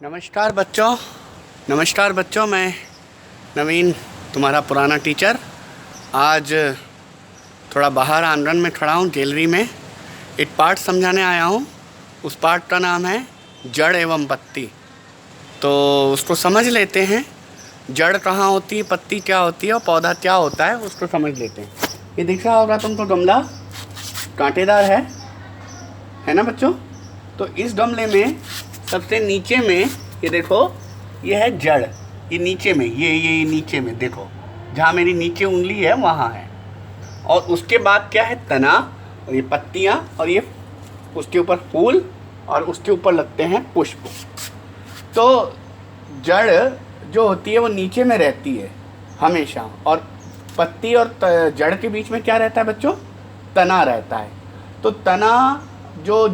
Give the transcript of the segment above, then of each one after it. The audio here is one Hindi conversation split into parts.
नमस्कार बच्चों, मैं नवीन तुम्हारा पुराना टीचर। आज थोड़ा बाहर आंगन में खड़ा हूँ, गैलरी में। एक पाठ समझाने आया हूँ। उस पाठ का नाम है जड़ एवं पत्ती। तो उसको समझ लेते हैं। जड़ कहाँ होती है, पत्ती क्या होती है और पौधा क्या होता है, उसको समझ लेते हैं। ये दिख रहा होगा तुमको, गमला कांटेदार है ना बच्चों। तो इस गमले में सबसे नीचे में ये देखो, ये है जड़। ये नीचे में, ये नीचे में देखो, जहाँ मेरी नीचे उंगली है वहाँ है। और उसके बाद क्या है, तना, और ये पत्तियाँ, और ये उसके ऊपर फूल, और उसके ऊपर लगते हैं पुष्प। तो जड़ जो होती है वो नीचे में रहती है हमेशा, और पत्ती और जड़ के बीच में क्या रहता है बच्चों, तना रहता है। तो तना जो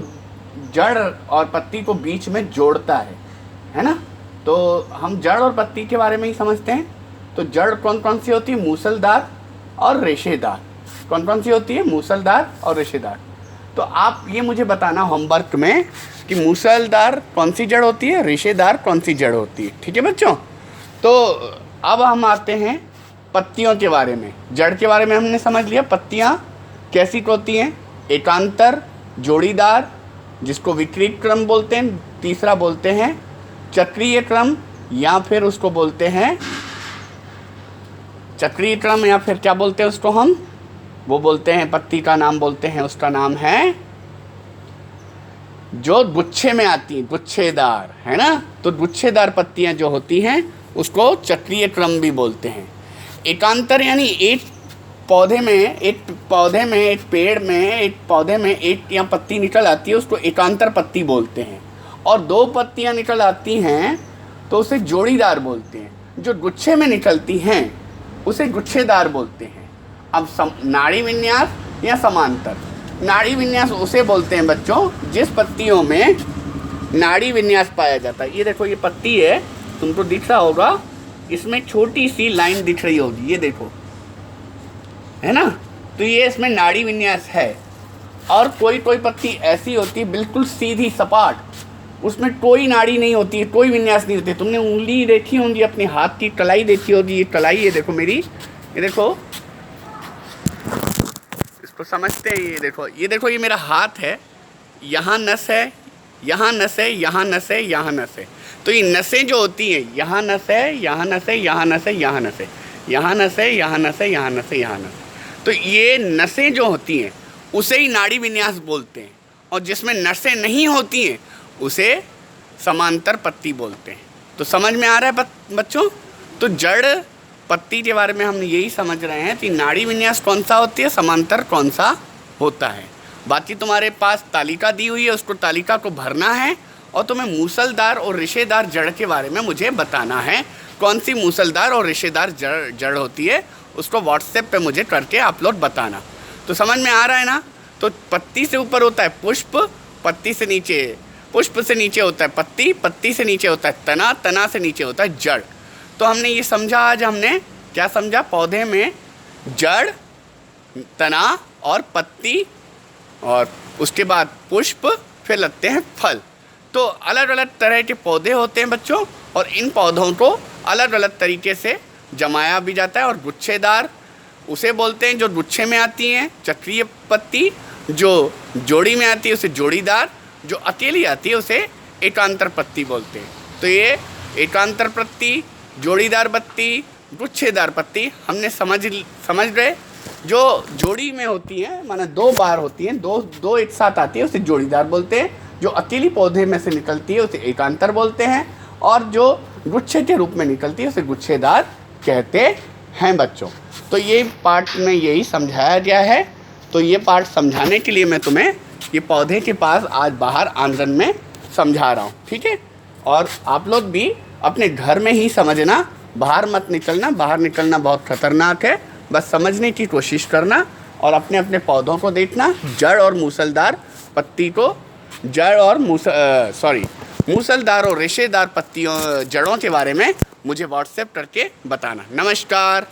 जड़ और पत्ती को बीच में जोड़ता है ना। तो हम जड़ और पत्ती के बारे में ही समझते हैं। तो जड़ कौन कौन सी होती है, मूसलदार और रेशेदार। कौन कौन सी होती है, मूसलदार और रेशेदार। तो आप ये मुझे बताना होमवर्क में कि मूसलदार कौन सी जड़ होती है, रेशेदार कौन सी जड़ होती है। ठीक है बच्चों। तो अब हम आते हैं पत्तियों के बारे में। जड़ के बारे में हमने समझ लिया, पत्तियाँ कैसी होती हैं, एकांतर, जोड़ीदार, जिसको विपरीत क्रम बोलते हैं। तीसरा बोलते हैं चक्रीय क्रम, या फिर उसको बोलते हैं चक्रीय क्रम, या फिर क्या बोलते हैं उसको हम, वो बोलते हैं, पत्ती का नाम बोलते हैं, उसका नाम है जो गुच्छे में आती है, गुच्छेदार, है ना। तो गुच्छेदार पत्तियां जो होती हैं उसको चक्रीय क्रम भी बोलते हैं। एकांतर यानी एक पौधे में, एक पेड़ में, एक पौधे में एक या पत्ती निकल आती है, उसको एकांतर पत्ती बोलते हैं। और दो पत्तियां निकल आती हैं तो उसे जोड़ीदार बोलते हैं। जो गुच्छे में निकलती हैं उसे गुच्छेदार बोलते हैं। अब नाड़ी विन्यास या समांतर। नाड़ी विन्यास उसे बोलते हैं बच्चों जिस पत्तियों में नाड़ी विन्यास पाया जाता है। ये देखो, ये पत्ती है, तुमको दिख रहा होगा, इसमें छोटी सी लाइन दिख रही होगी, ये देखो, है ना। तो ये इसमें नाड़ी विन्यास है। और कोई पत्ती ऐसी होती है बिल्कुल सीधी सपाट, उसमें कोई नाड़ी नहीं होती है, कोई विन्यास नहीं होती है। तुमने उंगली देखी होगी, अपने हाथ की कलाई देखी होगी। ये कलाई, ये देखो मेरी, ये देखो, इसको समझते हैं। ये देखो, ये मेरा हाथ है, यहाँ नस है, यहाँ नस है, यहाँ नस है, यहाँ नस है। तो ये नसें जो होती हैं, यहाँ नस है, यहाँ नस है, यहाँ नस है, यहाँ नस है, यहाँ नस है, यहाँ नस है, यहाँ नस है, यहाँ नस है। तो ये नसें जो होती हैं उसे ही नाड़ी विन्यास बोलते हैं। और जिसमें नसें नहीं होती हैं उसे समांतर पत्ती बोलते हैं। तो समझ में आ रहा है बच्चों। तो जड़ पत्ती के बारे में हम यही समझ रहे हैं कि नाड़ी विन्यास कौन सा होती है, समांतर कौन सा होता है। बाकी तुम्हारे पास तालिका दी हुई है, उसको तालिका को भरना है। और तुम्हें मूसलदार और रेशेदार जड़ के बारे में मुझे बताना है, कौन सी मूसलदार और रेशेदार जड़ होती है, उसको व्हाट्सएप पे मुझे करके आप लोग बताना। तो समझ में आ रहा है ना। तो पत्ती से ऊपर होता है पुष्प, पत्ती से नीचे, पुष्प से नीचे होता है पत्ती, पत्ती से नीचे होता है तना, तना से नीचे होता है जड़। तो हमने ये समझा, आज हमने क्या समझा, पौधे में जड़, तना और पत्ती, और उसके बाद पुष्प, फिर लगते हैं फल। तो अलग अलग तरह के पौधे होते हैं बच्चों, और इन पौधों को अलग अलग तरीके से जमाया भी जाता है। और गुच्छेदार उसे बोलते हैं जो गुच्छे में आती हैं, चक्रीय पत्ती जो जोड़ी में आती है उसे जोड़ीदार, जो अकेली आती है उसे एकांतर पत्ती बोलते हैं। तो ये एकांतर पत्ती, जोड़ीदार पत्ती, गुच्छेदार पत्ती हमने समझ गए। जो जोड़ी में होती हैं, माना दो बार होती हैं, दो एक साथ आती है, उसे जोड़ीदार बोलते हैं। जो अकेली पौधे में से निकलती है उसे एकांतर बोलते हैं। और जो गुच्छे के रूप में निकलती है उसे गुच्छेदार कहते हैं बच्चों। तो ये पाठ में यही समझाया गया है। तो ये पाठ समझाने के लिए मैं तुम्हें ये पौधे के पास आज बाहर आंगन में समझा रहा हूँ, ठीक है। और आप लोग भी अपने घर में ही समझना, बाहर मत निकलना। बाहर निकलना बहुत खतरनाक है। बस समझने की कोशिश करना और अपने अपने पौधों को देखना। जड़ और मूसलदार पत्ती को, मूसलदार और रेशेदार पत्तियों, जड़ों के बारे में मुझे व्हाट्सएप करके बताना। नमस्कार।